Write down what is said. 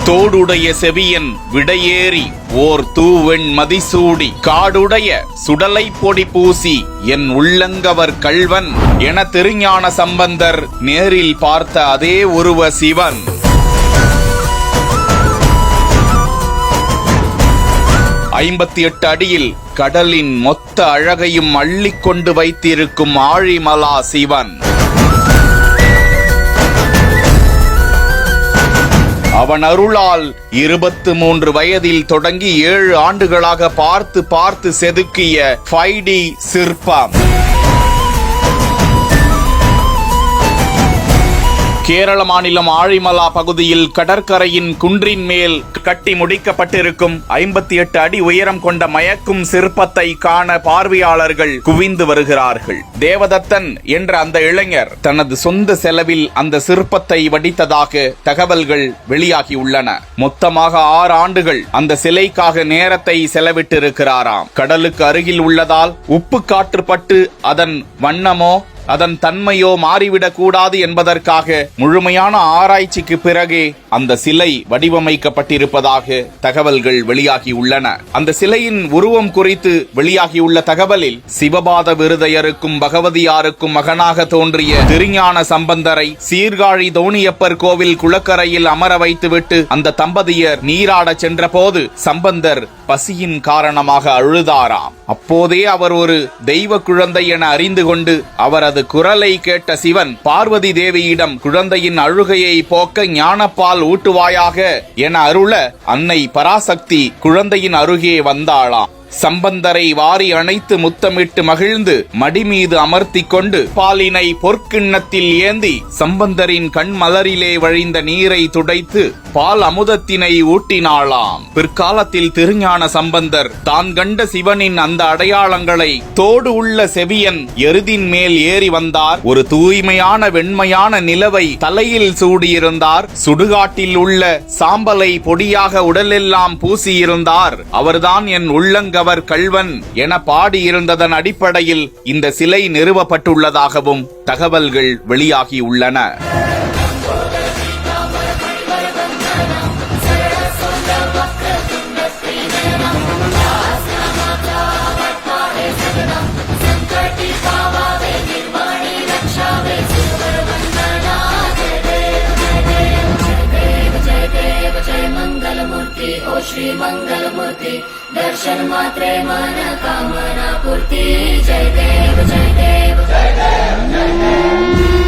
தோடுடைய செவியன் விடையேறி ஓர் தூவெண் மதிசூடி காடுடைய சுடலை பொடி பூசி என் உள்ளங்கவர் கள்வன் என திருஞான சம்பந்தர் நேரில் பார்த்த அதே உருவ சிவன். ஐம்பத்தி 8 அடியில் கடலின் மொத்த அழகையும் அள்ளிக்கொண்டு வைத்திருக்கும் ஆழிமலா சிவன். அவன் அருளால் 23 வயதில் தொடங்கி 7 ஆண்டுகளாக பார்த்து செதுக்கிய 5D சிற்பம். கேரள மாநிலம் ஆழிமலா பகுதியில் கடற்கரையின் குன்றின் மேல் கட்டி முடிக்கப்பட்டிருக்கும் 58 அடி உயரம் கொண்ட மயக்கும் சிற்பத்தை காண பார்வையாளர்கள் குவிந்து வருகிறார்கள். தேவதத்தன் என்ற அந்த இளைஞர் தனது சொந்த செலவில் அந்த சிற்பத்தை வடித்ததாக தகவல்கள் வெளியாகியுள்ளன. மொத்தமாக 6 ஆண்டுகள் அந்த சிலைக்காக நேரத்தை செலவிட்டிருக்கிறாராம். கடலுக்கு அருகில் உள்ளதால் உப்பு காற்று பட்டு அதன் வண்ணமோ அதன் தன்மையோ மாறிவிடக் கூடாது என்பதற்காக முழுமையான ஆராய்ச்சிக்கு பிறகே அந்த சிலை வடிவமைக்கப்பட்டிருப்பதாக தகவல்கள் வெளியாகியுள்ளன. அந்த சிலையின் உருவம் குறித்து வெளியாகியுள்ள தகவலில் சிவபாத விருதையருக்கும் பகவதியாருக்கும் மகனாக தோன்றிய திருஞான சம்பந்தரை சீர்காழி தோணியப்பர் கோவில் குளக்கரையில் அமர வைத்துவிட்டு அந்த தம்பதியர் நீராடச் சென்ற போது சம்பந்தர் பசியின் காரணமாக அழுதாராம். அப்போதே அவர் ஒரு தெய்வ குழந்தை என அறிந்து கொண்டு அவரது குரலை கேட்ட சிவன் பார்வதி தேவியிடம் குழந்தையின் அழுகையை போக்க ஞானப்பால் ஊட்டுவாயாக என அருள அன்னை பராசக்தி குழந்தையின் அருகே வந்தாளாம். சம்பந்தரை வாரி அணைத்து முத்தமிட்டு மகிழ்ந்து மடி மீது அமர்த்தி கொண்டு பாலினை பொற்கிண்ணத்தில் ஏந்தி சம்பந்தரின் கண் மலரிலே வழிந்த நீரை துடைத்து பால் அமுதத்தினை ஊட்டினாளாம். பிற்காலத்தில் திருஞான சம்பந்தர் தான் கண்ட சிவனின் அந்த அடையாளங்களை தோடு உள்ள செவியன் எருதின் மேல் ஏறி வந்தார். ஒரு தூய்மையான வெண்மையான நிலவை தலையில் சூடியிருந்தார். சுடுகாட்டில் உள்ள சாம்பலை பொடியாக உடலெல்லாம் பூசியிருந்தார். அவர்தான் என் உள்ளங்க அவர் கள்வன் என பாடியிருந்ததன் அடிப்படையில் இந்த சிலை நிறுவப்பட்டுள்ளதாகவும் தகவல்கள் வெளியாகியுள்ளன. श्री मंगल मूर्ति दर्शन मात्रे मन कामना पूर्ति। जय देव जय देव जय देव जय देव।